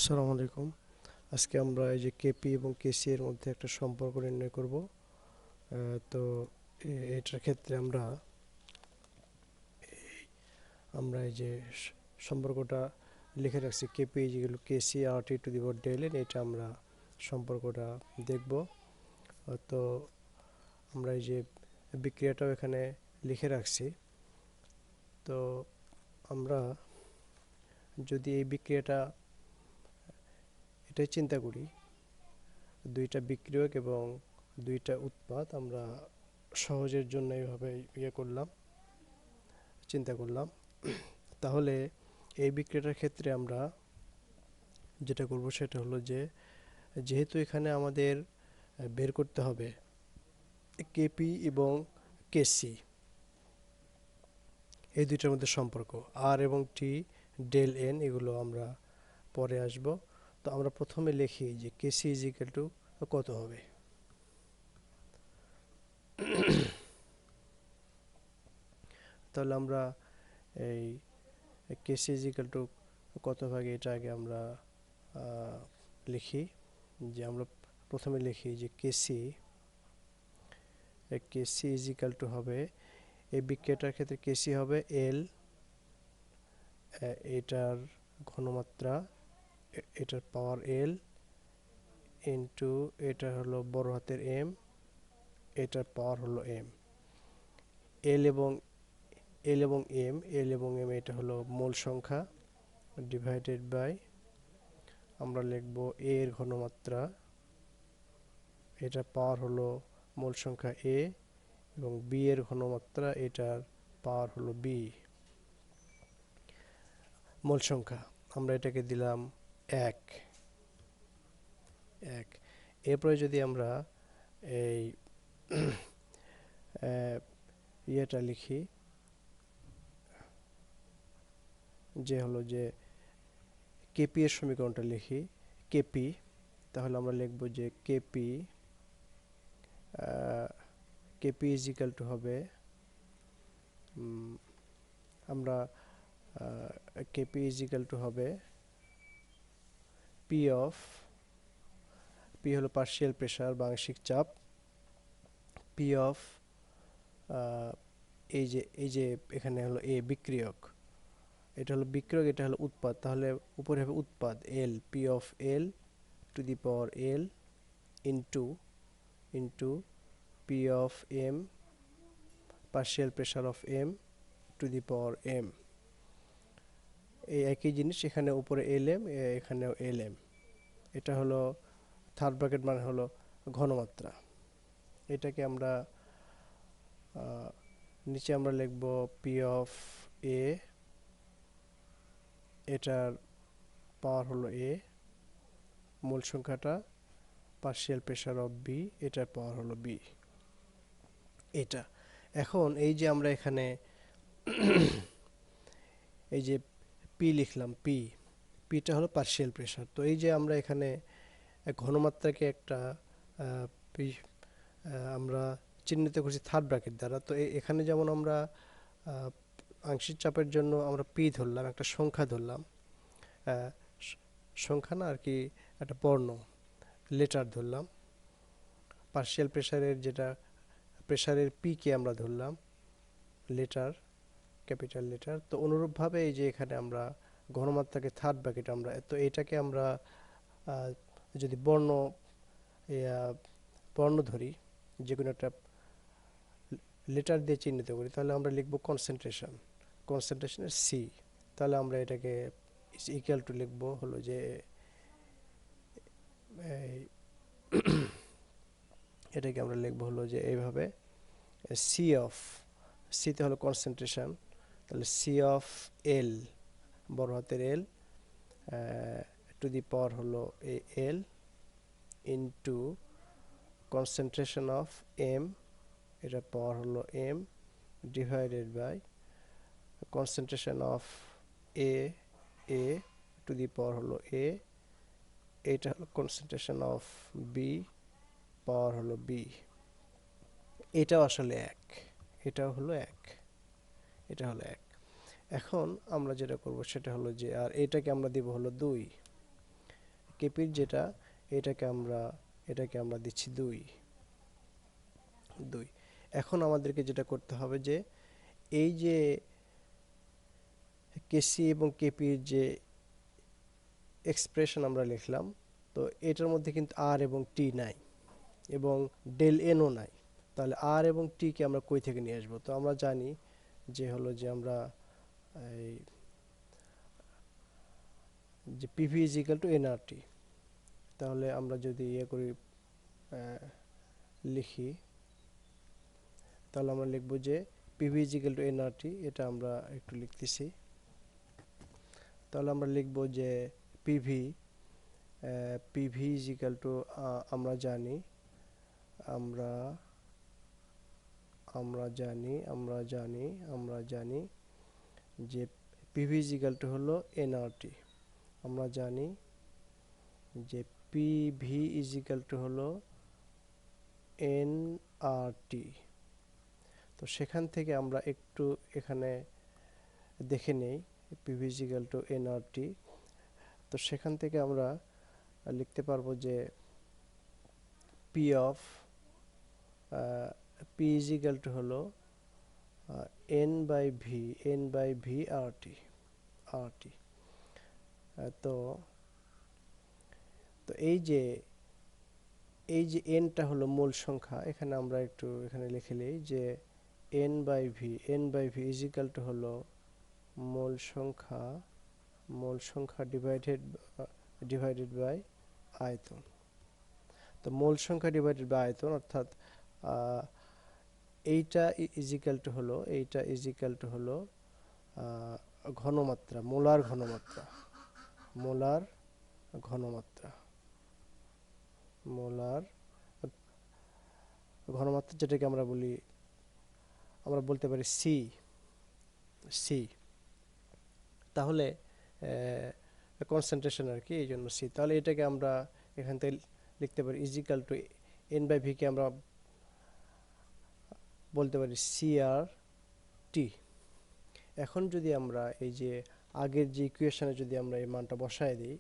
আসসালামু আলাইকুম। আজকে আমরা এই যে কেপি এবং কেসি এর মধ্যে একটা সম্পর্ক নির্ণয় করব। তো এটার ক্ষেত্রে আমরা এই যে সম্পর্কটা লিখে রাখছি, কেপি যেগুলো KC R T to the power del N, এটা আমরা সম্পর্কটা দেখব। তো আমরা এই যে বিক্রিয়াটাও এখানে লিখে রাখছি। তো আমরা যদি এই বিক্রিয়াটা এটাই চিন্তা করি, দুইটা বিক্রিয়ক এবং দুইটা উৎপাদ আমরা সহজের জন্য এইভাবে চিন্তা করলাম। তাহলে এই বিক্রিয়াটার ক্ষেত্রে আমরা যেটা করব সেটা হলো যে, যেহেতু এখানে আমাদের বের করতে হবে কেপি এবং কেসি, এই দুইটার মধ্যে সম্পর্ক আর এবং টি ডেল এন, এগুলো আমরা পরে আসব। তো আমরা প্রথমে লিখি যে কেসি ইজ ইকুয়াল টু কত হবে। তাহলে আমরা এই কেসি ইজ ইকুয়াল টু কত ভাগে, এটা আগে আমরা লিখি। যে আমরা প্রথমে লিখি যে কেসি কেসি ইজ ইকুয়াল টু হবে, এই বিক্রিয়াটার ক্ষেত্রে কেসি হবে এল, এটার ঘনমাত্রা, এটার পাওয়ার এল, ইন্টু এটা হলো বড় হাতের এম, এটার পাওয়ার হলো এম। এল এবং এম এটা হলো মোল সংখ্যা, ডিভাইডেড বাই আমরা লিখব এ এর ঘনমাত্রা, এটার পাওয়ার হলো মোল সংখ্যা এ, এবং বি এর ঘনমাত্রা, এটার পাওয়ার হলো বি মোল সংখ্যা। আমরা এটাকে দিলাম এক। এরপরে যদি আমরা এই ইয়েটা লিখি, যে হলো যে কেপি এর সমীকরণটা লিখি, কেপি, তাহলে আমরা লিখব যে KP KP is equal to হবে, আমরা কেপি ইজ ইকাল টু হবে পি হলো পার্শিয়াল প্রেসার বা আংশিক চাপ, পি অফ এই যে এখানে হলো এ বিক্রিয়ক, এটা হলো বিক্রিয়ক, এটা হলো উৎপাদ, তাহলে উপরে হবে উৎপাদ L, P of L to the power L into P of M partial pressure of M to the power M. এই একই জিনিস এখানে উপরে এল এম, এখানেও এল এম। এটা হলো থার্ড ব্র্যাকেট, মানে হলো ঘনমাত্রা। এটাকে আমরা নিচে আমরা লিখব পি অফ এ, এটার পাওয়ার হলো এ, মূল সংখ্যাটা পার্শিয়াল প্রেসার অফ বি, এটার পাওয়ার হলো বি। এটা এখন এই যে আমরা এখানে এই যে পি লিখলাম, পিটা হলো পার্শিয়াল প্রেসার। তো এই যে আমরা এখানে ঘনমাত্রাকে একটা আমরা চিহ্নিত করছি থার্ড ব্র্যাকেট দ্বারা। তো এখানে যেমন আমরা আংশিক চাপের জন্য আমরা পি ধরলাম, একটা সংখ্যা ধরলাম, সংখ্যা না আর কি, একটা বর্ণ, লেটার ধরলাম। পার্শিয়াল প্রেসারের যেটা প্রেসারের পি কে আমরা ধরলাম লেটার, ক্যাপিটাল লেটার। তো অনুরূপভাবে এই যে এখানে আমরা ঘনমাত্রাকে থার্ড ব্র্যাকেট, আমরা তো এটাকে আমরা যদি বর্ণ ধরি, যে কোনো একটা লেটার দিয়ে চিহ্নিত করি, তাহলে আমরা লিখব কনসেন্ট্রেশনের সি। তাহলে আমরা এটাকে ইকুয়াল টু লিখব হলো যে এটাকে আমরা লিখব হলো যে এইভাবে, সি অফ, সিতে হলো কনসেন্ট্রেশন, তাহলে সি অফ এল, বড় হাতের এল, টু দি পাওয়ার হলো L, into concentration of M, এটার পাওয়ার হলো M, divided by concentration of A to the power হলো এ, এটা হলো কনসেন্ট্রেশন অফ বি, পাওয়ার হলো বি। এটাও আসলে এক, এটাও হলো এক, এটা হলো এক। এখন আমরা যেটা করব সেটা হলো যে, আর এটাকে আমরা দিব হলো 2, কেপির যেটা এটাকে আমরা দিচ্ছি 2। এখন আমাদেরকে যেটা করতে হবে যে এই যে কেসি এবং কেপির যে এক্সপ্রেশন আমরা লিখলাম, তো এটার মধ্যে কিন্তু আর এবং টি নাই এবং ডেল এনও নাই। তাহলে আর এবং টি কে আমরা কই থেকে নিয়ে আসবো? তো আমরা জানি যে হলো যে আমরা এই যে PV is equal two nRT. তাহলে আমরা যদি করি লিখি, তাহলে আমরা লিখব যে PV is equal two nRT. এটা আমরা একটু লিখতেছি। তাহলে আমরা লিখব যে PV PV is equal two আমরা জানি আমরা আমরা জানি আমরা জানি আমরা জানি যে পিভি ইজ ইকাল টু হলো এনআরটি। আমরা জানি যে পিভি ইজ ইকাল টু হলো এনআরটি। তো সেখান থেকে আমরা একটু এখানে দেখে নেই PV is equal two nRT. তো সেখান থেকে আমরা লিখতে পারবো যে P of P is equal two হলো n/v RT। তো তো এই যে এনটা হলো মূল সংখ্যা। এখানে আমরা একটু এখানে লিখে নিই যে n/v ইজ ইকাল টু হলো মূল সংখ্যা ডিভাইডেড বাই আয়তন। তো মূল সংখ্যা ডিভাইডেড বাই আয়তন, অর্থাৎ এইটা ইজ ইকাল টু হলো ঘনমাত্রা, মোলার ঘনমাত্রা যেটাকে আমরা বলতে পারি সি। তাহলে কনসেন্ট্রেশন আর কি, এই জন্য সি। তাহলে এটাকে আমরা এখান থেকে লিখতে পারি ইজ ইকাল টু n/v কে আমরা বলতে পারি CRT। এখন যদি আমরা এই যে আগের যে ইকুয়েশনে যদি আমরা এই মানটা বসায় দিই,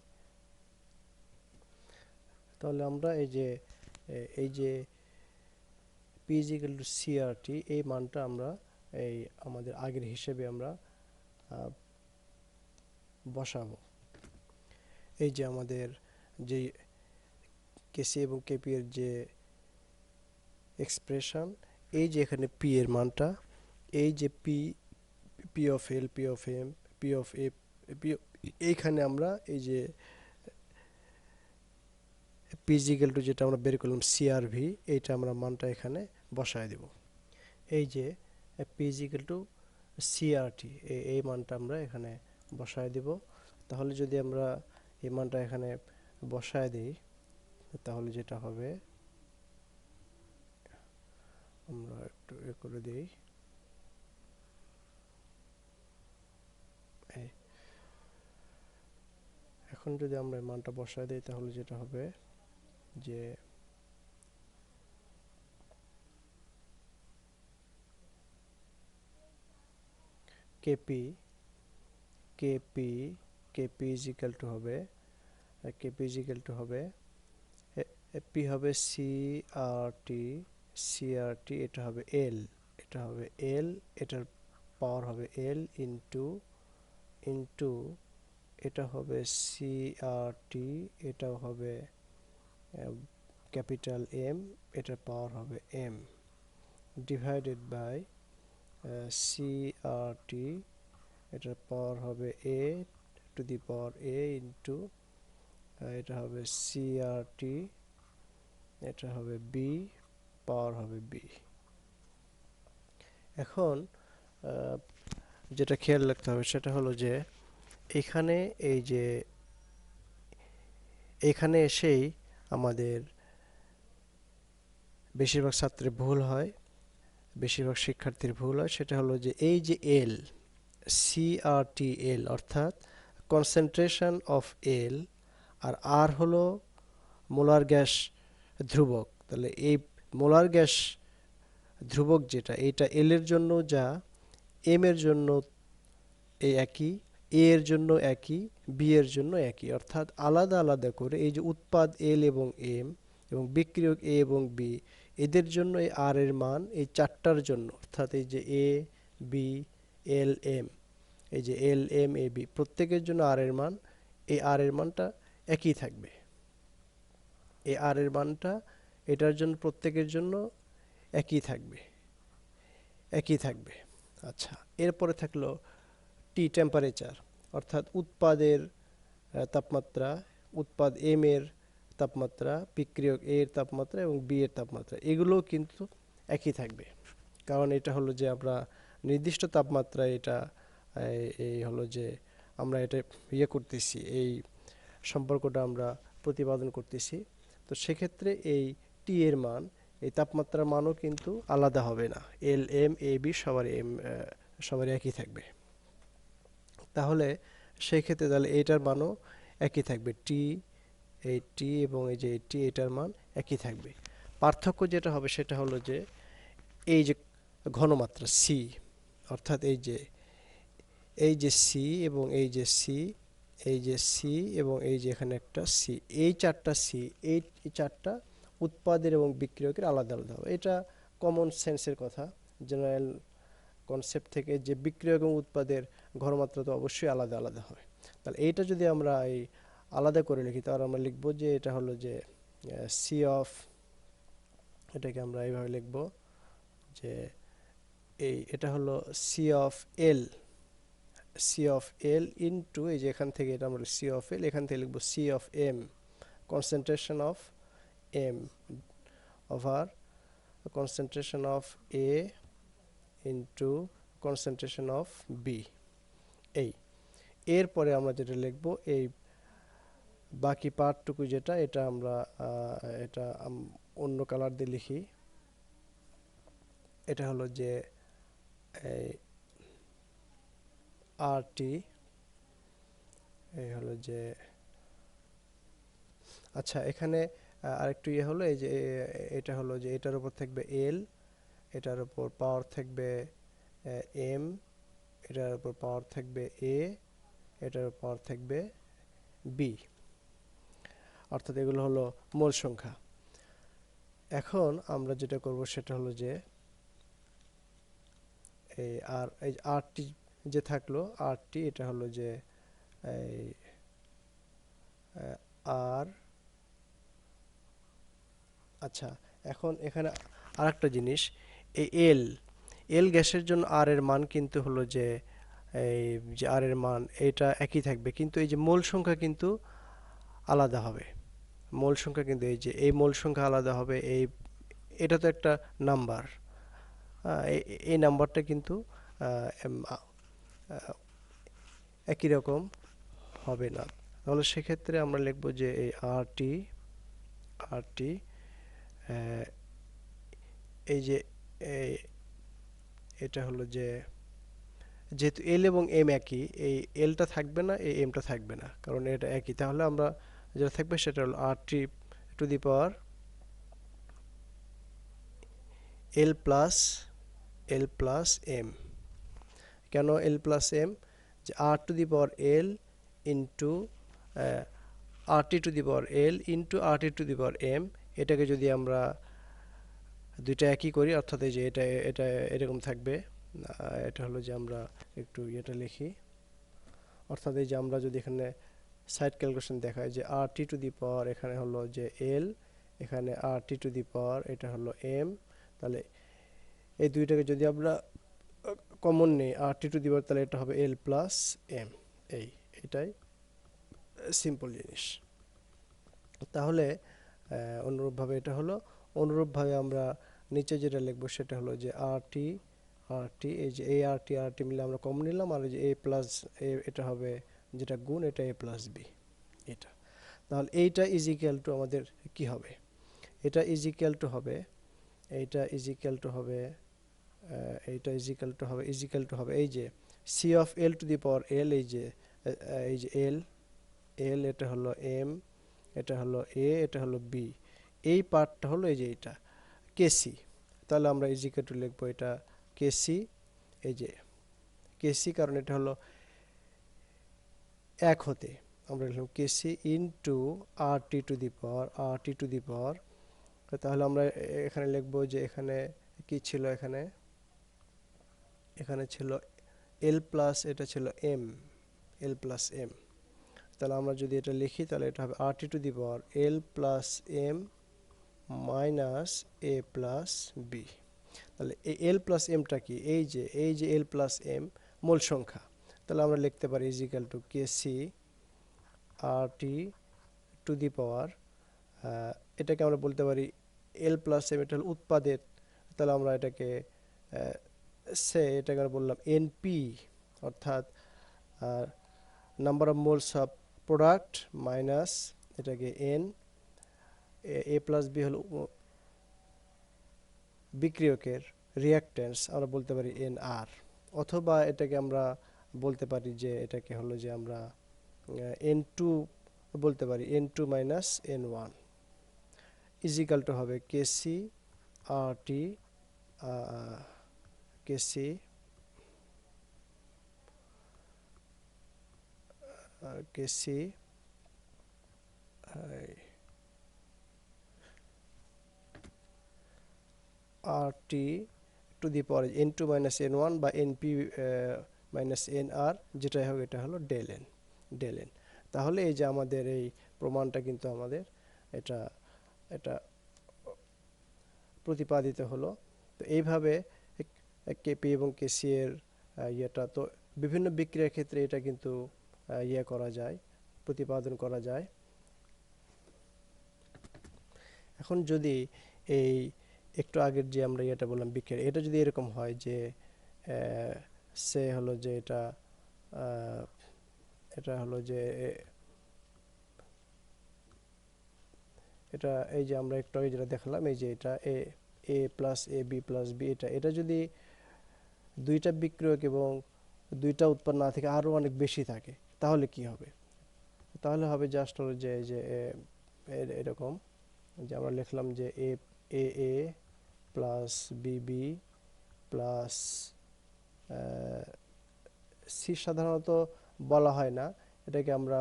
তাহলে আমরা এই যে P is equal to CRT, এই মানটা আমরা এই আমাদের আগের হিসেবে আমরা বসাবো। এই যে আমাদের যে কেসি এবং কেপি এর যে এক্সপ্রেশন, এই যে এখানে পি এর মানটা, এই যে P of L, P of M, P of A, এইখানে আমরা এই যে পি ইজ ইকুয়াল টু যেটা আমরা বের করলাম সিআরভি, এইটা আমরা মানটা এখানে বসায় দেব। এই যে P is equal two CRT, এই মানটা আমরা এখানে বসায় দেব। তাহলে যদি আমরা এই মানটা এখানে বসায় দিই, তাহলে যেটা হবে, আমরা একটু করে দিই, এখন যদি আমরা এই মানটা বসায় দিই, তাহলে যেটা হবে যে কেপি ইজ ইকুয়াল টু হবে পি হবে সিআরটি, এটা হবে এল, এটার পাওয়ার হবে এল ইন্টু এটা হবে সিআরটি, এটাও হবে ক্যাপিটাল এম, এটার পাওয়ার হবে এম, ডিভাইডেড বাই সিআরটি, এটার পাওয়ার হবে এ to the power A into এটা হবে সিআরটি, এটা হবে বি, পাওয়ার হবে বি। এখন যেটা খেয়াল রাখতে হবে সেটা হলো যে এখানে এখানে এসেই আমাদের বেশিরভাগ ছাত্রের ভুল হয়, বেশিরভাগ শিক্ষার্থীর ভুল হয়। সেটা হলো যে এই যে এল, সিআরটি এল, অর্থাৎ কনসেন্ট্রেশন অফ এল, আর আর হলো মোলার গ্যাস ধ্রুবক। তাহলে এই মোলার গ্যাস ধ্রুবক যেটা, এটা এল এর জন্য যা, এম এর জন্য এই একই, এ এর জন্য একই, বি এর জন্য একই, অর্থাৎ আলাদা আলাদা করে এই যে উৎপাদ এল এবং এম এবং বিক্রিয়ক এ এবং বি, এদের জন্য এই আর এর মান এই চারটার জন্য, অর্থাৎ এই যে এ বি এল এম, এই যে এল এম এ বি প্রত্যেকের জন্য আর এর মান, এই আর এর মানটা একই থাকবে। এই আর এর মানটা এটার জন্য প্রত্যেকের জন্য একই থাকবে, একই থাকবে। আচ্ছা, এরপরে থাকলো টি টেম্পারেচার, অর্থাৎ উৎপাদের তাপমাত্রা, উৎপাদ এম এর তাপমাত্রা, বিক্রিয়ক এ এর তাপমাত্রা এবং বি এর তাপমাত্রা, এগুলোও কিন্তু একই থাকবে। কারণ এটা হলো যে আমরা নির্দিষ্ট তাপমাত্রায় এটা এই হলো যে আমরা এটা ইয়ে করতেছি, এই সম্পর্কটা আমরা প্রতিপাদন করতেছি। তো সেক্ষেত্রে এই টি এর মান, এই তাপমাত্রার মানও কিন্তু আলাদা হবে না, এল এম এ বি সবার একই থাকবে। তাহলে সেই ক্ষেত্রে তাহলে এইটার মানও একই থাকবে, টি, এই টি এবং এই যে টি, এটার মান একই থাকবে। পার্থক্য যেটা হবে সেটা হলো যে এই যে ঘনমাত্রা সি, অর্থাৎ এই যে সি এবং এই যে সি, এই যে সি এবং এই যে এখানে একটা সি, এই চারটা সি, এই চারটা উৎপাদের এবং বিক্রিয়কের আলাদা আলাদা হবে। এটা কমন সেন্সের কথা, জেনারেল কনসেপ্ট থেকে, যে বিক্রিয়ক এবং উৎপাদের ঘনমাত্রা তো অবশ্যই আলাদা আলাদা হয়। তাহলে এইটা যদি আমরা এই আলাদা করে লিখি, তাহলে আমরা লিখবো যে এটা হলো যে সি অফ, এটাকে আমরা এইভাবে লিখবো যে এটা হলো C of L, C of L into, এই যে এখান থেকে এটা আমরা সি অফ এল, এখান থেকে লিখবো C of M, concentration of M over concentration of A into concentration of B. এরপরে আমরা যেটা লিখবো, এই বাকি পার্টটুকু যেটা, এটা আমরা এটা অন্য কালার দিয়ে লিখি। এটা হলো যে এই আর টি, এই হলো যে, আচ্ছা এখানে আরেকটু ইয়ে হলো, এই যে এটা হলো যে এটার উপর থাকবে এল, এটার উপর পাওয়ার থাকবে এম, এটার উপর পাওয়ার থাকবে এ, এটার উপর পাওয়ার থাকবে বি, অর্থাৎ এগুলো হলো মোল সংখ্যা। এখন আমরা যেটা করব সেটা হলো যে এই আরটি যে থাকলো, আরটি এটা হলো যে এই আর, আচ্ছা এখন এখানে আরেকটা জিনিস, এই এল গ্যাসের জন্য আর এর মান কিন্তু হলো যে এই যে আর এর মান এটা একই থাকবে, কিন্তু এই যে মোল সংখ্যা কিন্তু আলাদা হবে। মোল সংখ্যা কিন্তু এই যে এই মোল সংখ্যা আলাদা হবে, এটা তো একটা নাম্বার, এই নাম্বারটা কিন্তু একই রকম হবে না। তাহলে সেক্ষেত্রে আমরা লিখব যে এই আর টি এই যে এটা হলো যে, যেহেতু এল এবং এম একই, এই এলটা থাকবে না, এই এমটা থাকবে না, কারণ এটা একই। তাহলে আমরা যেটা থাকবে সেটা হলো R T to the power L plus M. কেন এল প্লাস এম? যে R to the power L into R T to the power L into R T to the power M, এটাকে যদি আমরা দুইটা একই করি, অর্থাৎ এই যে এটা এটা এরকম থাকবে। এটা হলো যে আমরা একটু এটা লিখি, অর্থাৎ এই যে আমরা যদি এখানে সাইড ক্যালকুলেশন দেখায় যে আর টি টু দি পাওয়ার এখানে হলো যে এল, এখানে আর টি টু দি পাওয়ার এটা হলো এম, তাহলে এই দুইটাকে যদি আমরা কমন নেই আর টি টু দি পাওয়ার, তাহলে এটা হবে এল প্লাস এম। এটাই সিম্পল জিনিস। তাহলে অনুরূপভাবে এটা হলো, অনুরূপভাবে আমরা নিচে যেটা লিখবো সেটা হলো যে আর টি এই যে এ আর টি মিলে আমরা কমন নিলাম, আর এই যে এ প্লাস এ এটা হবে যেটা গুণ, এটা এ প্লাস বি এটা। তাহলে এইটা ইজ ইকুয়াল টু আমাদের কি হবে? এটা ইজ ইকুয়াল টু হবে, এইটা ইজ ইকুয়াল টু হবে, এইটা ইজ ইকুয়াল টু হবে এই যে C of L to the power L, এই যে এল এটা হলো এম, এটা হলো এ, এটা হলো বি, এই পার্টটা হলো এই যে এটা কেসি। তাহলে আমরা ইজ ইকুয়াল টু লিখবো এটা কেসি, এই যে কেসি, কারণ এটা হলো এক হতে আমরা লিখলাম KC into R T to the power R T to the power. তাহলে আমরা এখানে লিখবো যে এখানে কি ছিল, এখানে ছিল এল প্লাস, এটা ছিল এম, এল প্লাস এম। তাহলে আমরা যদি এটা লিখি তাহলে এটা হবে R T to the power L plus M minus A plus B. তাহলে এই এল প্লাস এমটা কি, এই যে এল প্লাস এম মূল সংখ্যা। তাহলে আমরা লিখতে পারি is equal to K C R T to the power, এটাকে আমরা বলতে পারি এল প্লাস এম, এটা হল উৎপাদের। তাহলে আমরা এটাকে এটাকে আমরা বললাম এনপি, অর্থাৎ number of moles of product minus এটাকে এন, এ প্লাস বি হলো বিক্রিয়কের রিঅ্যাকট্যান্স, আমরা বলতে পারি এন আর। অথবা এটাকে আমরা বলতে পারি যে এটাকে হলো যে আমরা এন টু বলতে পারি, N two minus N one is equal to হবে KC R T, KC KC R T to the power N two minus N one বা N P minus N R, যেটাই হোক এটা হলো ডেল এন, ডেল এন। তাহলে এই যে আমাদের এই প্রমাণটা কিন্তু আমাদের এটা এটা প্রতিপাদিত হলো। তো এইভাবে কেপি এবং কেসি এর ইয়েটা তো বিভিন্ন বিক্রিয়ার ক্ষেত্রে এটা কিন্তু ইয়ে করা যায়, প্রতিপাদন করা যায়। এখন যদি এই একটু আগের যে আমরা ইয়েটা বললাম বিক্রিয়া, এটা যদি এরকম হয় যে সে হলো যে এটা হলো যে এটা এই যে আমরা একটু আগে যেটা দেখালাম, এই যে এটা এ A plus A B plus B, এটা যদি দুইটা বিক্রিয়ক এবং দুইটা উৎপাদ না থেকে আরও অনেক বেশি থাকে তাহলে কি হবে? তাহলে হবে জাস্ট হলো যে যে এরকম যে আমরা লিখলাম যে A A A plus B B plus C, সাধারণত বলা হয় না, এটাকে আমরা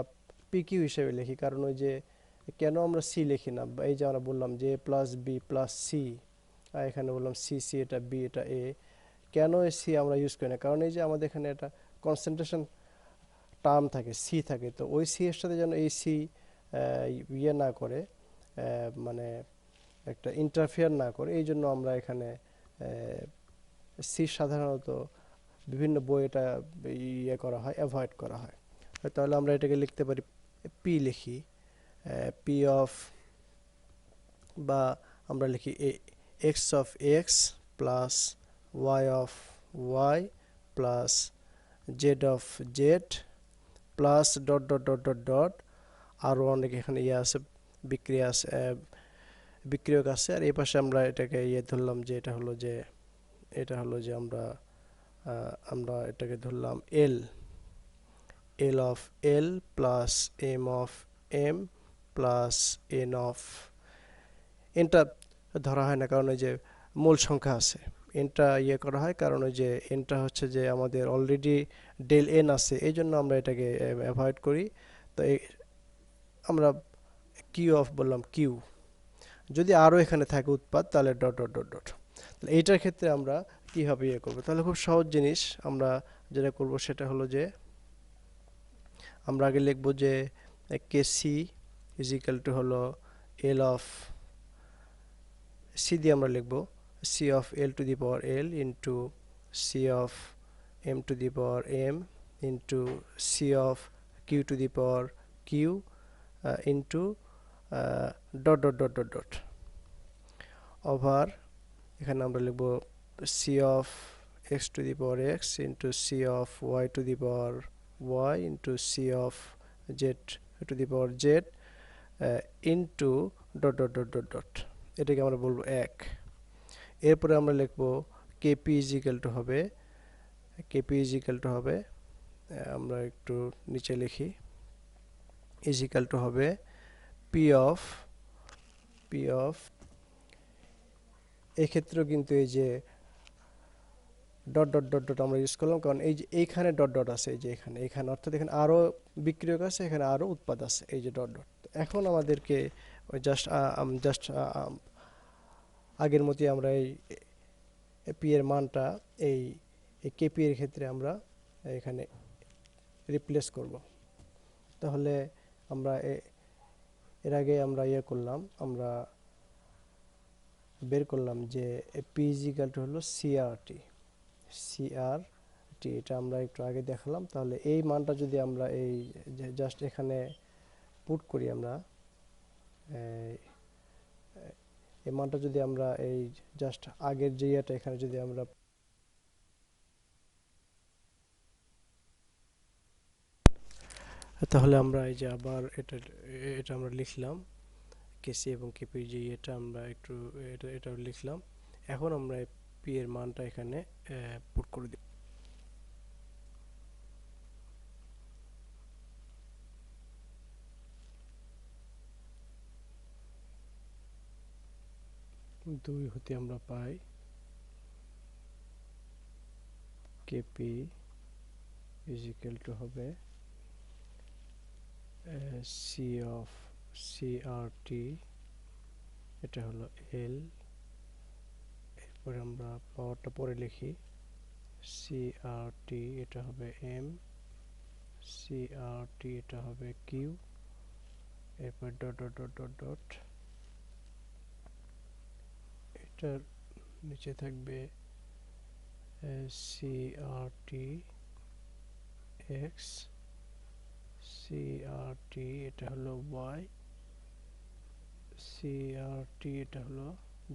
পিকিউ হিসেবে লিখি। কারণ ওই যে কেন আমরা সি লিখি না, এই যে আমরা বললাম যে এ প্লাস বি প্লাস সি, আর এখানে বললাম সি সি, এটা বি এটা এ, কেন এই সি আমরা ইউজ করি না? কারণ এই যে আমাদের এখানে একটা কনসেন্ট্রেশন টার্ম থাকে, সি থাকে, তো ওই সি এর সাথে যেন এই সি ইয়ে না করে, মানে একটা ইন্টারফেয়ার না করে, এই জন্য আমরা এখানে সি সাধারণত বিভিন্ন বই এটা ইয়ে করা হয়, অ্যাভয়েড করা হয়। তাহলে আমরা এটাকে লিখতে পারি, পি লিখি, পি অফ, বা আমরা লিখি X of X plus Y of Y plus Z of Z plus dot dot dot dot dot, আরও অনেক এখানে ইয়ে আছে, বিক্রিয়া আছে, বিক্রিয়ক আছে। আর এই পাশে আমরা এটাকে ইয়ে ধরলাম যে এটা হলো যে আমরা এটাকে ধরলাম L, L of L plus M of M plus N of, এনটা ধরা হয় না কারণ ওই যে মূল সংখ্যা আছে, এনটা ইয়ে করা হয় কারণ ওই যে এনটা হচ্ছে যে আমাদের অলরেডি ডেল এন আছে, এই জন্য আমরা এটাকে অ্যাভয়েড করি। তো আমরা কিউ অফ বললাম, কিউ যদি আরও এখানে থাকে উৎপাদ তাহলে ডট ডট ডট ডট। তাহলে এইটার ক্ষেত্রে আমরা কীভাবে ইয়ে করবো? তাহলে খুব সহজ জিনিস, আমরা যেটা করব সেটা হলো যে আমরা আগে লিখব যে কেসি ইজ ইকাল টু হলো এল অফ সি দিয়ে আমরা লিখব C of L to the power L into C of M to the power M into C of Q to the power Q into dot dot dot dot dot over, এখানে আমরা লিখব C of X to the power X into C of Y to the power Y into C of Z to the power Z into dot dot dot dot dot, এটাকে আমরা বলবো এক। এরপরে আমরা লিখব কেপি ইজিক্যাল টু হবে, KP is equal to হবে, আমরা একটু নিচে লিখি, ইজিক্যাল টু হবে পি অফ পি অফ, এক্ষেত্রেও কিন্তু এই যে ডট ডট ডট ডট আমরা ইউজ করলাম, কারণ এই যে এইখানে ডট ডট আছে, এই যে এখানে এখানে অর্থাৎ এখানে আরও বিক্রিয়ক আছে, এখানে আরও উৎপাদ আছে, এই যে ডট ডট। এখন আমাদেরকে ওই জাস্ট আগের মতোই আমরা এই পি এর মানটা এই কেপি এর ক্ষেত্রে আমরা এখানে রিপ্লেস করব। তাহলে আমরা এর আগে আমরা করলাম, আমরা বের করলাম যে পি ইজ ইকাল টু হলো সিআরটি। সিআরটি এটা আমরা একটু আগে দেখালাম। তাহলে এই মানটা যদি আমরা এই জাস্ট এখানে পুট করি, আমরা এই মানটা যদি আমরা এই জাস্ট আগের যে ইয়েটা এখানে যদি আমরা তাহলে আমরা এই যে আবার এটা আমরা লিখলাম কেসি এবং কেপির যে এটা আমরা একটু এটাও লিখলাম। এখন আমরা পি এর মানটা এখানে পুট করে দিই। দুই হতে আমরা পাই কেপি ইজ ইকুয়াল টু হবে সি অফ সিআরটি, এটা হলো এল। এরপরে আমরা পাওয়ারটা পরে লিখি, সিআরটি এটা হবে এম, সিআরটি এটা হবে কিউ, এরপর dot dot dot dot dot, এটার নিচে থাকবে সিআরটি এক্স, সিআরটি এটা হলো ওয়াই, সিআরটি এটা হলো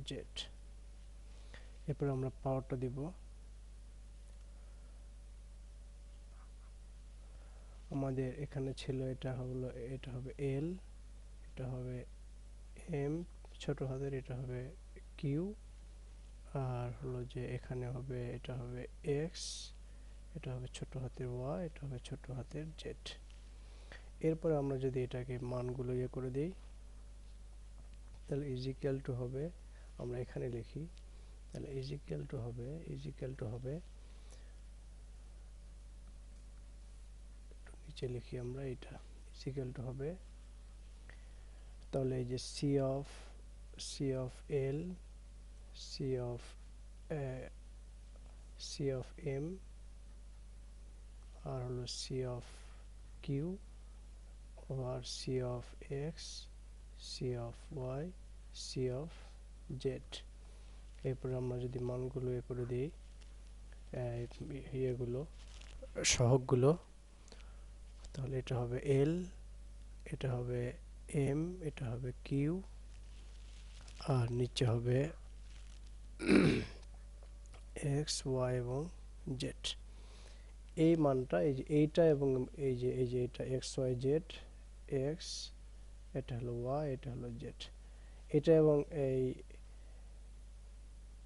জেড। এরপর আমরা পাওয়ারটা দিব। আমাদের এখানে ছিল এটা হলো, এটা হবে এল, এটা হবে এম ছোট হাতের, এটা হবে কিউ, আর হলো যে এখানে হবে এটা হবে এক্স, এটা হবে ছোট হাতের ওয়াই, এটা হবে ছোট হাতের জেড। এরপরে আমরা যদি এটাকে মানগুলো করে দিই, তাহলে ইজিক্যাল টু হবে, আমরা এখানে লিখি, তাহলে ইজিক্যাল টু হবে নিচে লিখি আমরা, এটা ইজিক্যাল টু হবে, তাহলে এই যে C of L, C of M, আর হলো সি অফ কিউ, আর C of X, C of Y, C of Z. এরপরে আমরা যদি মানগুলো করে দিই, ইয়েগুলো সহগগুলো, তাহলে এটা হবে এল, এটা হবে এম, এটা হবে কিউ, আর নিচে হবে এক্স ওয়াই এবং জেড। এই মানটা এই যে এইটা এবং এই যে এটা এক্স ওয়াই জেড, এক্স এটা হলো ওয়াই, এটা হলো জেড, এটা এবং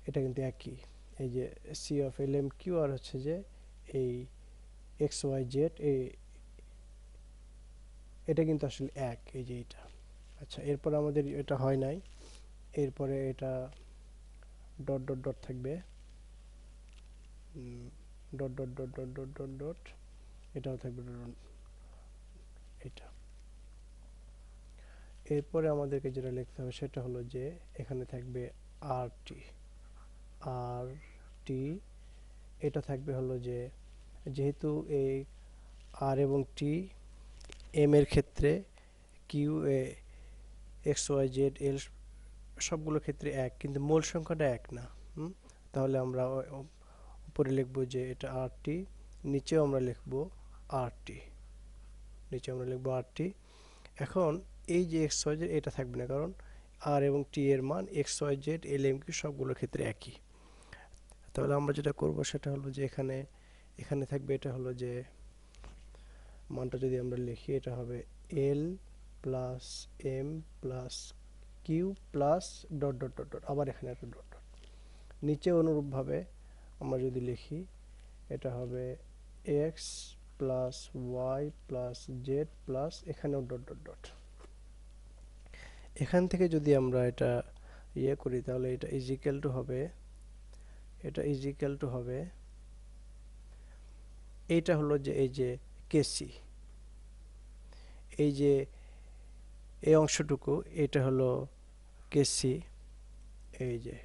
এটা কিন্তু একই। এই যে C of L M Q আর হচ্ছে যে এই এক্স ওয়াই জেড, এটা কিন্তু আসলে এক, এই যে এটা। আচ্ছা, এরপর আমাদের এটা হয় নাই, এরপরে এটা ডট ডট ডট থাকবে, dot dot dot dot dot dot dot, এটাও থাকবে এটা। এরপরে আমাদেরকে যেটা লিখতে হবে সেটা হলো যে এখানে থাকবে আর টি, এটা থাকবে হলো যে যেহেতু এই আর এবং টি এম এর ক্ষেত্রে, Q X Y Z L সবগুলোর ক্ষেত্রে এক, কিন্তু মূল সংখ্যাটা এক না। তাহলে আমরা উপরে লিখব যে এটা আর টি, নিচেও আমরা লিখব আর টি, এখন এই যে এক্স ওয়াই জেড এটা থাকবে না, কারণ আর এবং টি এর মান X Y Z L M Q সবগুলোর ক্ষেত্রে একই। তাহলে আমরা যেটা করব সেটা হলো যে এখানে থাকবে, এটা হলো যে মানটা যদি আমরা লিখি, এটা হবে L plus M plus Q plus dot dot dot dot, আবার এখানে একটা ডট ডট। নিচে অনুরূপভাবে আমরা যদি লিখি, এটা হবে X plus Y plus Z plus এখানেও ডট ডট ডট। এখান থেকে যদি আমরা এটা করি, তাহলে এটা ইজিক্যাল টু হবে এইটা হলো যে এই যে কেসি, এই যে এই অংশটুকু এটা হলো কেসি, এই যে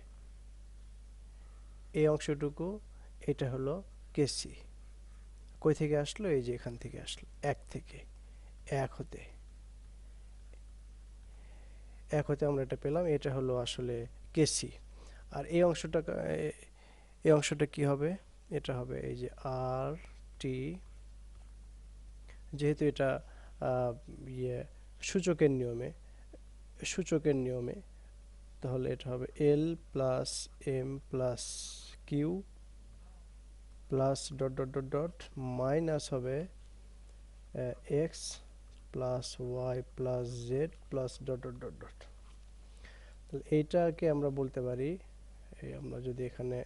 এই অংশটুকু এটা হলো কেসি। কই থেকে আসলো? এই যে এখান থেকে আসলো, এক থেকে, এক হতে আমরা এটা পেলাম, এটা হলো আসলে কেসি। আর এই অংশটা কি হবে? এটা হবে এই যে আর টি, যেহেতু এটা ইয়ে সূচকের নিয়মে, তাহলে এটা হবে L plus M plus Q plus dot dot dot dot minus হবে X plus Y plus Z plus dot dot dot dot. তাহলে এইটাকে আমরা বলতে পারি, এই আমরা যদি এখানে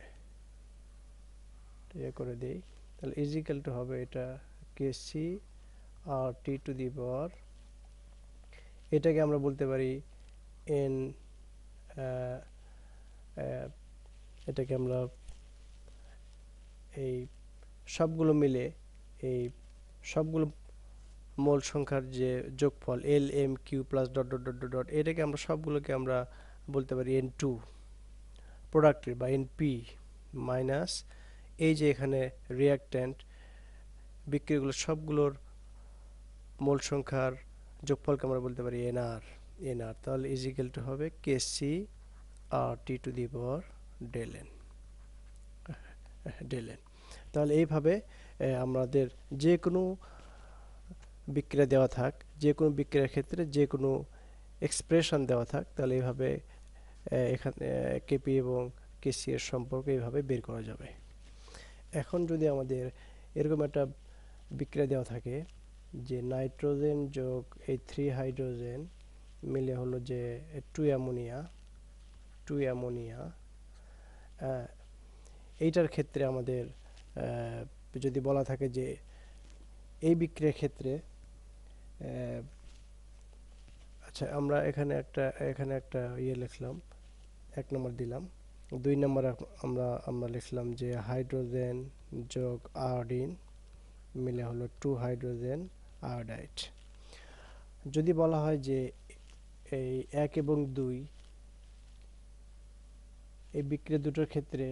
ইয়ে করে দিই, তাহলে ইজিক্যাল টু হবে এটা কেসি R T to the power, এটাকে আমরা বলতে পারি এন, এটাকে আমরা এই সবগুলো মিলে, এই সবগুলো মোল সংখ্যার যে যোগফল L M Q plus dot dot dot dot, এটাকে আমরা সবগুলোকে আমরা বলতে পারি এন টু প্রোডাক্টের বা এন পি মাইনাস এই যে এখানে রিয়াক্ট্যান্ট বিক্রিয়াগুলো সবগুলোর মোল সংখ্যার যোগফলকে আমরা বলতে পারি এনআর। তাহলে ইজিক্যাল টু হবে KC R T to the power del N. তাহলে এইভাবে আমাদের যে কোনো বিক্রিয়া দেওয়া থাক, যে কোনো বিক্রিয়ার ক্ষেত্রে যে কোনো এক্সপ্রেশন দেওয়া থাক, তাহলে এইভাবে এখানে কেপি এবং কেসি এর সম্পর্ক এইভাবে বের করা যাবে। এখন যদি আমাদের এরকম একটা বিক্রিয়া দেওয়া থাকে যে নাইট্রোজেন যোগ এই 3 হাইড্রোজেন মিলে হলো যে 2 অ্যামোনিয়া, এইটার ক্ষেত্রে আমাদের যদি বলা থাকে যে এই বিক্রিয়ার ক্ষেত্রে আচ্ছা আমরা এখানে একটা ইয়ে লিখলাম, 1 নম্বর দিলাম। 2 নম্বর আমরা লিখলাম যে হাইড্রোজেন যোগ আয়োডিন মিলে হলো 2 হাইড্রোজেন আয়োডাইড। যদি বলা হয় যে এই 1 এবং 2 এই বিক্রিয়া দুটোর ক্ষেত্রে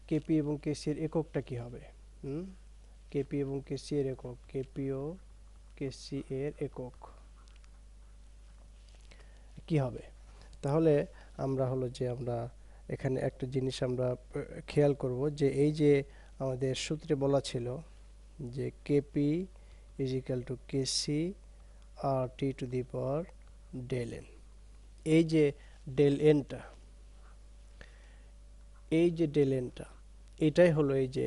কেপি এবং কেসি এর এককটা কি হবে? কেপি এবং কেসি এর একক, কেপি ও কেসি এর একক কি হবে? তাহলে আমরা হলো যে আমরা এখানে একটা জিনিস আমরা খেয়াল করব যে এই যে আমাদের সূত্রে বলা ছিল যে KP is equal to KC R T to the power del N. এই যে ডেল এনটা, এটাই হলো এই যে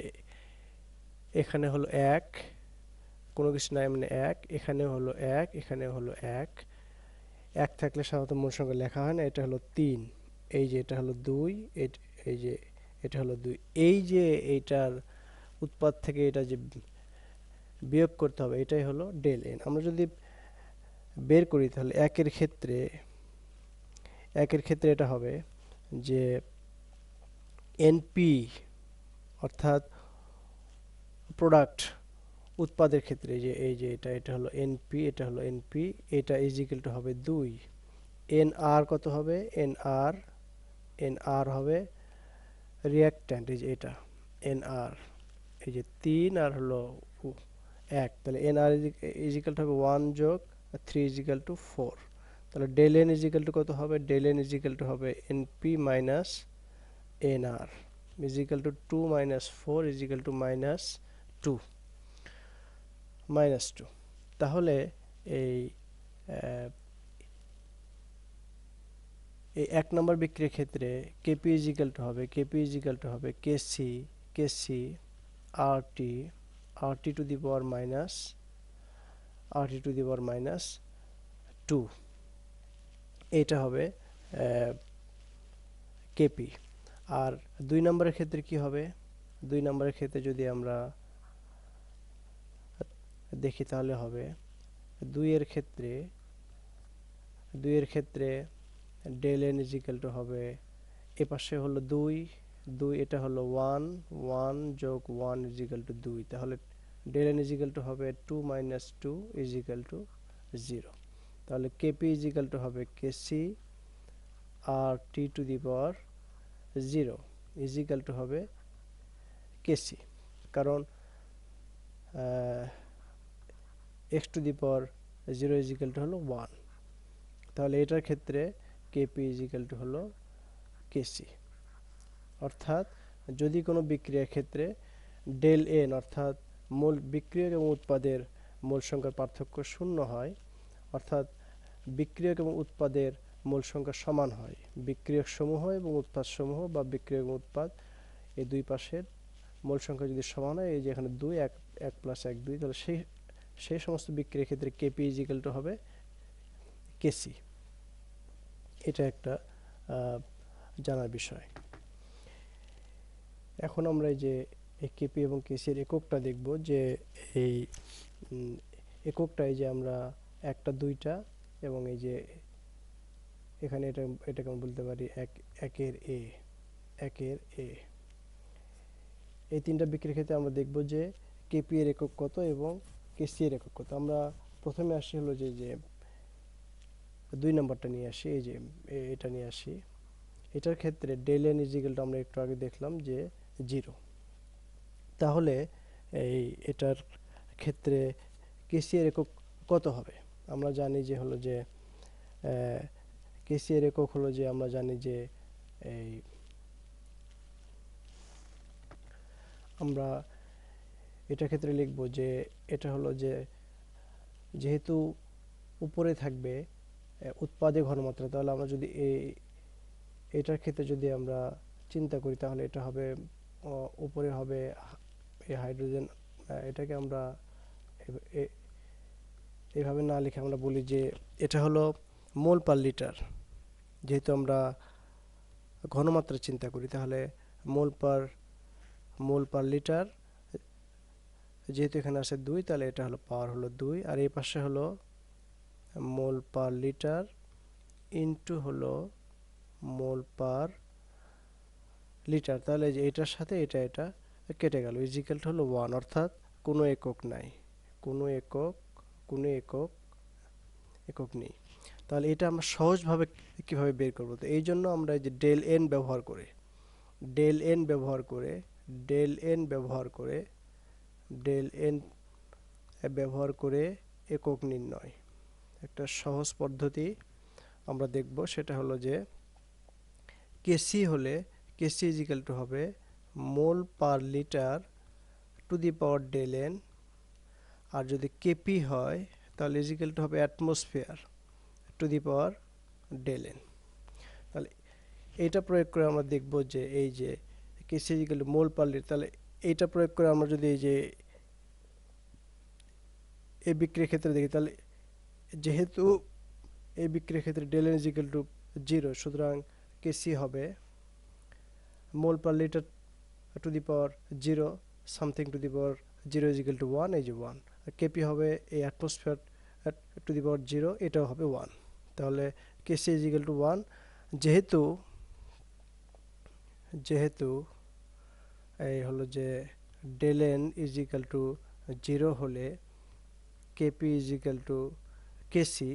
এখানে হলো 1, কোনো কিছু নাই মানে 1, এখানে হলো 1, এখানে হলো 1, 1 থাকলে সাধারণত মূল সংখ্যা লেখা হয় না, এটা হলো 3, এই যে এটা হলো 2, এই যে এটা হলো 2, এই যে এইটার উৎপাদ থেকে এটা যে বিয়োগ করতে হবে, এটাই হলো ডেল এন। আমরা যদি বের করি তাহলে একের ক্ষেত্রে এটা হবে যে এনপি অর্থাৎ প্রোডাক্ট উৎপাদের ক্ষেত্রে যে এই যে এটা হলো এনপি, এটা হলো এনপি, এটা ইজ ইকুয়াল টু হবে 2। এনআর কত হবে? এনআর হবে রিঅ্যাক্ট্যান্ট, এই যে এটা এনআর, এই যে 3 আর হলো 1, তাহলে এনআর ইজ ইকুয়াল টু হবে 1 যোগ 3 ইজ ইকুয়াল টু 4। তাহলে del N is equal to কত হবে? Del N is equal to হবে NP minus NR is equal to 2 minus 4 is equal to -2। তাহলে এই এই 1 নম্বর বিক্রিয়ার ক্ষেত্রে কেপি ইজ ইকুয়াল টু হবে কেসি আরটি টু দি পাওয়ার -2, এইটা হবে কেপি। আর 2 নম্বরের ক্ষেত্রে কি হবে? 2 নম্বরের ক্ষেত্রে যদি আমরা দেখি তাহলে হবে 2 এর ক্ষেত্রে del N is equal to হবে, এ পাশে হলো 2, এটা হলো 1 যোগ 1 ইজ ইকুয়াল টু 2, তাহলে ডেল এন ইজিক্যাল টু হবে 2 মাইনাস 2 ইজিক্যাল টু 0। তাহলে কেপি ইজিক্যাল টু হবে KC R T to the power 0 is equal to হবে কেসি, কারণ X to the power 0 is equal to হলো 1। তাহলে এটার ক্ষেত্রে কেপি ইজিক্যাল টু হলো কেসি। অর্থাৎ যদি কোনো বিক্রিয়ার ক্ষেত্রে ডেল এন অর্থাৎ মূল বিক্রিয়ক এবং উৎপাদের মোল সংখ্যার পার্থক্য শূন্য হয়, অর্থাৎ বিক্রিয়ক এবং উৎপাদের মোল সংখ্যা সমান হয়, বিক্রিয়ক সমূহ এবং উৎপাদ সমূহ বা বিক্রিয়ক এবং উৎপাদ এই দুই পাশের মোল সংখ্যা যদি সমান হয়, এই যে এখানে 2 1 প্লাস 1 2, তাহলে সেই সমস্ত বিক্রিয়ার ক্ষেত্রে কেপি ইজিক্যাল টু হবে কেসি। এটা একটা জানার বিষয়। এখন আমরা এই যে কেপি এবং কেসি এর এককটা দেখব, যে এই এককটা এই যে আমরা একটা দুইটা এবং এই যে এখানে এটাকে আমরা বলতে পারি একের এ। এই তিনটা বিক্রিয়ার ক্ষেত্রে আমরা দেখব যে কেপি এর একক কত এবং কেসি এর একক কত। আমরা প্রথমে আসি হলো যে 2 নম্বরটা নিয়ে আসি, এই যে এটা নিয়ে আসি। এটার ক্ষেত্রে ডেল এন ইজিক্যাল টু আমরা একটু আগে দেখলাম যে 0। তাহলে এটার ক্ষেত্রে কেসি এর একক কত হবে? আমরা জানি যে হলো যে কেসি এর একক হলো যে আমরা জানি যে আমরা এটার ক্ষেত্রে লিখব যে এটা হলো যে যেহেতু উপরে থাকবে উৎপাদে ঘনমাত্রা, তাহলে আমরা যদি এটার ক্ষেত্রে যদি আমরা চিন্তা করি তাহলে এটা হবে উপরে হবে এই হাইড্রোজেন। এটাকে আমরা এভাবে না লিখে আমরা বলি যে এটা হলো মোল পার লিটার। যেহেতু আমরা ঘনমাত্রা চিন্তা করি তাহলে মোল পার লিটার, যেহেতু এখানে আছে 2 তাহলে এটা হলো পাওয়ার হলো 2, আর এই পাশে হলো মোল পার লিটার ইনটু হলো মোল পার লিটার। তাহলে যে এটার সাথে এটা কেটে গেল, ইজিক্যাল হলো 1। অর্থাৎ কোনো একক নাই, কোনো একক নেই। তাহলে এটা আমরা সহজভাবে কিভাবে বের করব? তো এই জন্য আমরা এই যে ডেল এন ব্যবহার করে একক নির্ণয় একটা সহজ পদ্ধতি আমরা দেখব। সেটা হলো যে কেসি ইজিক্যাল টু হবে mole per litre to the power del N, আর যদি কেপি হয় তাহলে ইজিক্যাল টু হবে atmosphere to the power del N. তাহলে এইটা প্রয়োগ করে আমরা দেখব যে এই যে KC is equal to mole per litre, তাহলে এইটা প্রয়োগ করে আমরা যদি এই যে এই বিক্রিয়ার ক্ষেত্রে দেখি, তাহলে যেহেতু এই বিক্রিয়ার ক্ষেত্রে ডেল এন ইজিক্যাল টু 0, সুতরাং কেসি হবে mole per litre to the power 0 something to the power 0 is equal to 1, এই যে 1। আর কেপি হবে এই অ্যাটমসফিয়ার টু দি পাওয়ার 0, এটাও হবে 1। তাহলে কেসি ইজিক্যাল টু 1। যেহেতু এই হলো যে ডেল এন ইজিক্যাল টু 0 হলে কেপি ইজিক্যাল টু কেসি,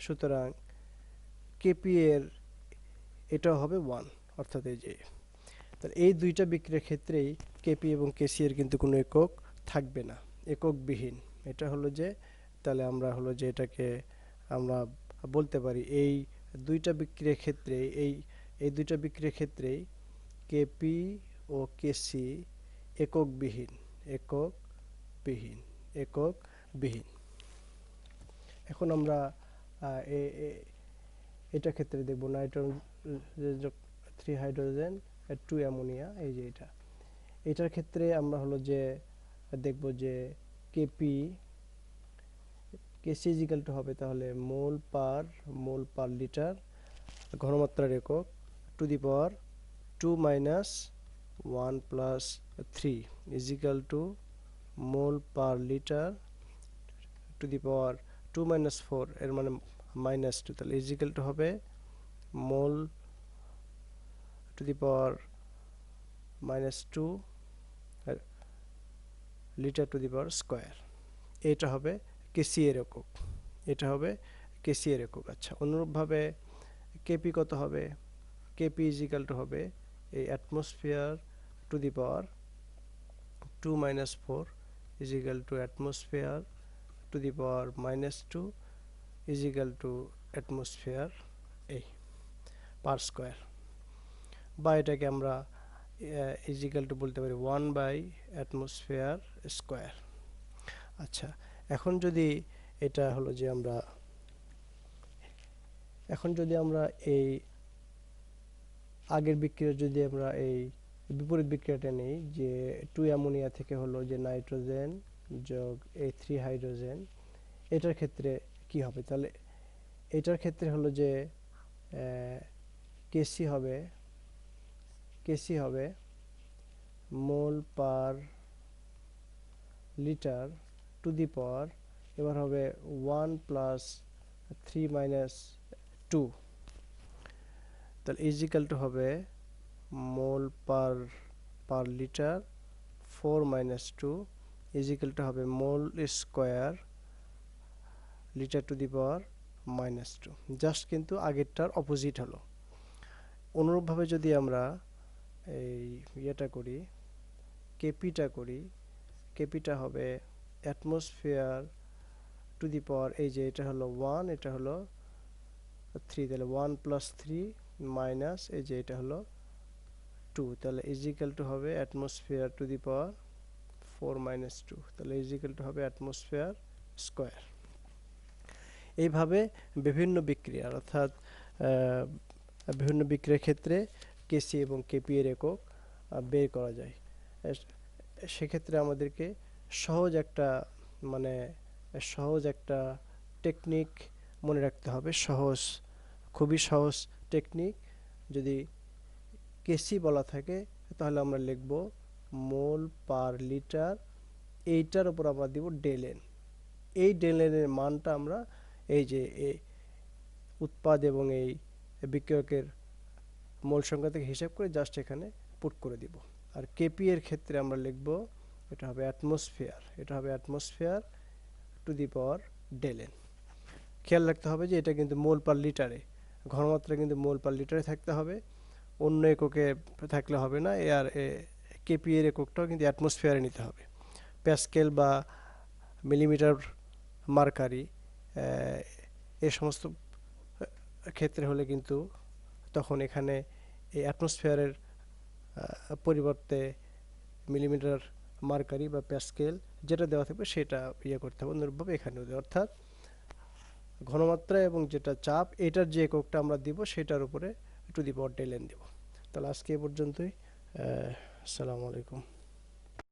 সুতরাং কেপি এর এটাও হবে 1। অর্থাৎ এই যে তাহলে এই দুইটা বিক্রিয়ার ক্ষেত্রেই কেপি এবং কেসি এর কিন্তু কোনো একক থাকবে না, এককবিহীন। এটা হলো যে তাহলে আমরা হলো যে এটাকে আমরা বলতে পারি এই দুইটা বিক্রিয়ার ক্ষেত্রে এই দুইটা বিক্রিয়ার ক্ষেত্রেই কেপি ও কেসি এককবিহীন। এখন আমরা এটা ক্ষেত্রে দেখব নাইট্রোজেন 3 হাইড্রোজেন 2 অ্যামোনিয়া, এই যে এটার ক্ষেত্রে আমরা হলো যে দেখব যে কেসি ইজিক্যাল টু হবে তাহলে মোল পার লিটার ঘনমাত্রার একক to the power 2 minus 1 plus 3 is equal to mole per litre to the power 2 minus 4, এর মানে মাইনাস 2। তাহলে ইজিক্যাল টু হবে mole to the power minus 2 litre to the power square. এটা হবে কেসি এর একক, এটা হবে কেসি এর একক। আচ্ছা, অনুরূপভাবে কেপি কত হবে? কেপি ইজ ইকাল টু হবে এই atmosphere to the power 2 minus 4 is equal two atmosphere to the power minus 2 is equal two atmosphere এই পার স্কোয়ার, বা এটাকে আমরা ইজ ইকাল টু বলতে পারি 1 বাই অ্যাটমসফিয়ার স্কোয়ার। আচ্ছা, এখন যদি এটা হলো যে আমরা এই আগের বিক্রিয়া যদি আমরা এই বিপরীত বিক্রিয়াটা নেই, যে 2 অ্যামোনিয়া থেকে হলো যে নাইট্রোজেন যোগ এই 3 হাইড্রোজেন, এটার ক্ষেত্রে কি হবে? তাহলে এটার ক্ষেত্রে হলো যে কেসি হবে mole per litre to the পাওয়ার, এবার হবে 1 প্লাস 3 মাইনাস 2, তাহলে ইজ ইকাল টু হবে mole per litre 4 minus 2 is equal to হবে mole square litre to the power minus 2। Just কিন্তু আগেরটার অপোজিট হলো। অনুরূপভাবে যদি আমরা এই ইয়েটা করি, কেপিটা হবে অ্যাটমসফিয়ার টু দি পাওয়ার, এই যে এটা হলো 1, এটা হলো 3, তাহলে 1 প্লাস 3 মাইনাস এই যে এটা হলো 2, তাহলে ইজ ইকাল টু হবে atmosphere to the power 4 minus 2, তাহলে ইজ ইকাল টু হবে অ্যাটমসফিয়ার স্কোয়ার। এইভাবে বিভিন্ন বিক্রিয়া, অর্থাৎ বিভিন্ন বিক্রিয়ার ক্ষেত্রে কেসি এবং কেপি এর একক বের করা যায়। সেক্ষেত্রে আমাদেরকে সহজ একটা টেকনিক মনে রাখতে হবে, খুবই সহজ টেকনিক। যদি কেসি বলা থাকে তাহলে আমরা লিখব মোল পার লিটার, এইটার উপর আমরা দিব ডেলএন। এই ডেলএনের মানটা আমরা এই যে উৎপাদ এবং এই বিক্রিয়কের মোল সংখ্যা থেকে হিসাব করে জাস্ট এখানে পুট করে দিব। আর কেপি এর ক্ষেত্রে আমরা লিখব এটা হবে অ্যাটমসফিয়ার টু দি পাওয়ার ডেলএন। খেয়াল রাখতে হবে যে এটা কিন্তু মোল পার লিটারে, ঘনমাত্রা কিন্তু মোল পার লিটারে থাকতে হবে, অন্য এককে থাকলে হবে না। আর কেপি এর এককটাও কিন্তু অ্যাটমসফিয়ারে নিতে হবে। প্যাসকেল বা মিলিমিটার মার্কারি এই সমস্ত ক্ষেত্রে হলে কিন্তু তখন এখানে এই অ্যাটমসফিয়ারের পরিবর্তে মিলিমিটার মার্কারি বা প্যাসকেল যেটা দেওয়া থাকবে সেটা করতে হবে। অনুরূপভাবে এখানেও, অর্থাৎ ঘনমাত্রা এবং যেটা চাপ, এটার যে এককটা আমরা দিব সেটার উপরে টু দি পাওয়ার ডেলএন দিব। তাহলে আজকে এ পর্যন্তই। আসসালামু আলাইকুম।